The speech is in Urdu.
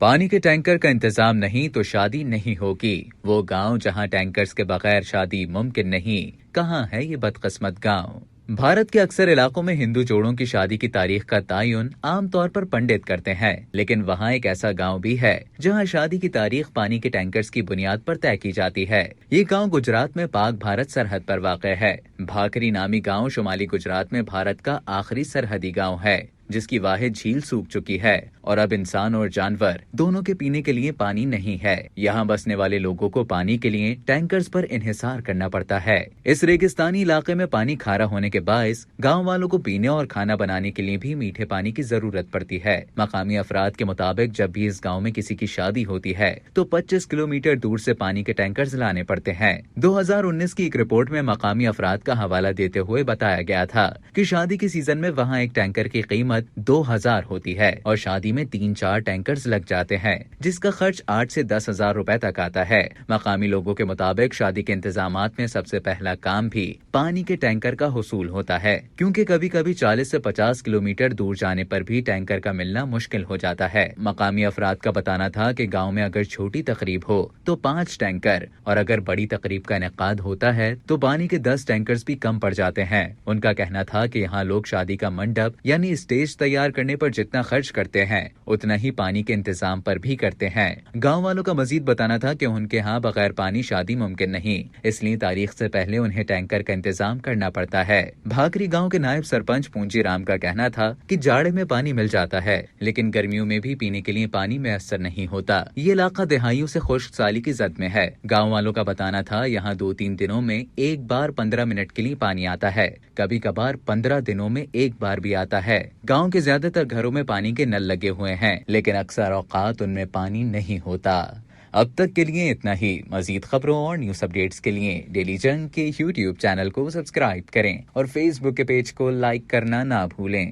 پانی کے ٹینکر کا انتظام نہیں تو شادی نہیں ہوگی۔ وہ گاؤں جہاں ٹینکرز کے بغیر شادی ممکن نہیں، کہاں ہے یہ بدقسمت گاؤں؟ بھارت کے اکثر علاقوں میں ہندو جوڑوں کی شادی کی تاریخ کا تعین عام طور پر پنڈت کرتے ہیں، لیکن وہاں ایک ایسا گاؤں بھی ہے جہاں شادی کی تاریخ پانی کے ٹینکرز کی بنیاد پر طے کی جاتی ہے۔ یہ گاؤں گجرات میں پاک بھارت سرحد پر واقع ہے۔ بھاکری نامی گاؤں شمالی گجرات میں بھارت کا آخری سرحدی گاؤں ہے، جس کی واحد جھیل سوکھ چکی ہے اور اب انسان اور جانور دونوں کے پینے کے لیے پانی نہیں ہے۔ یہاں بسنے والے لوگوں کو پانی کے لیے ٹینکرز پر انحصار کرنا پڑتا ہے۔ اس ریگستانی علاقے میں پانی کھارا ہونے کے باعث گاؤں والوں کو پینے اور کھانا بنانے کے لیے بھی میٹھے پانی کی ضرورت پڑتی ہے۔ مقامی افراد کے مطابق جب بھی اس گاؤں میں کسی کی شادی ہوتی ہے تو 25 کلومیٹر دور سے پانی کے ٹینکرز لانے پڑتے ہیں۔ 2019 کی ایک رپورٹ میں مقامی افراد کا حوالہ دیتے ہوئے بتایا گیا تھا کہ شادی کے سیزن میں وہاں ایک ٹینکر کی قیمت 2000 ہوتی ہے اور شادی میں 3-4 ٹینکرز لگ جاتے ہیں، جس کا خرچ 8 سے 10,000 روپے تک آتا ہے۔ مقامی لوگوں کے مطابق شادی کے انتظامات میں سب سے پہلا کام بھی پانی کے ٹینکر کا حصول ہوتا ہے، کیونکہ کبھی کبھی 40 سے 50 کلومیٹر دور جانے پر بھی ٹینکر کا ملنا مشکل ہو جاتا ہے۔ مقامی افراد کا بتانا تھا کہ گاؤں میں اگر چھوٹی تقریب ہو تو 5 ٹینکر اور اگر بڑی تقریب کا انعقاد ہوتا ہے تو پانی کے 10 ٹینکرز بھی کم پڑ جاتے ہیں۔ ان کا کہنا تھا کہ یہاں لوگ شادی کا منڈپ یعنی اسٹیج تیار کرنے پر جتنا خرچ کرتے ہیں اتنا ہی پانی کے انتظام پر بھی کرتے ہیں۔ گاؤں والوں کا مزید بتانا تھا کہ ان کے ہاں بغیر پانی شادی ممکن نہیں، اس لیے تاریخ سے پہلے انہیں ٹینکر کا انتظام کرنا پڑتا ہے۔ بھاکری گاؤں کے نائب سرپنچ پونجی رام کا کہنا تھا کہ جاڑے میں پانی مل جاتا ہے لیکن گرمیوں میں بھی پینے کے لیے پانی میسر نہیں ہوتا۔ یہ علاقہ دہائیوں سے خشک سالی کی زد میں ہے۔ گاؤں والوں کا بتانا تھا یہاں 2-3 دنوں میں ایک بار 15 منٹ کے لیے پانی آتا ہے، کبھی کبھار 15 دنوں میں ایک بار بھی آتا ہے۔ گاؤں کے زیادہ تر گھروں میں پانی کے نل لگے ہوئے ہیں لیکن اکثر اوقات ان میں پانی نہیں ہوتا۔ اب تک کے لیے اتنا ہی۔ مزید خبروں اور نیوز اپڈیٹس کے لیے ڈیلی جنگ کے YouTube چینل کو سبسکرائب کریں اور Facebook کے پیج کو لائک کرنا نہ بھولیں۔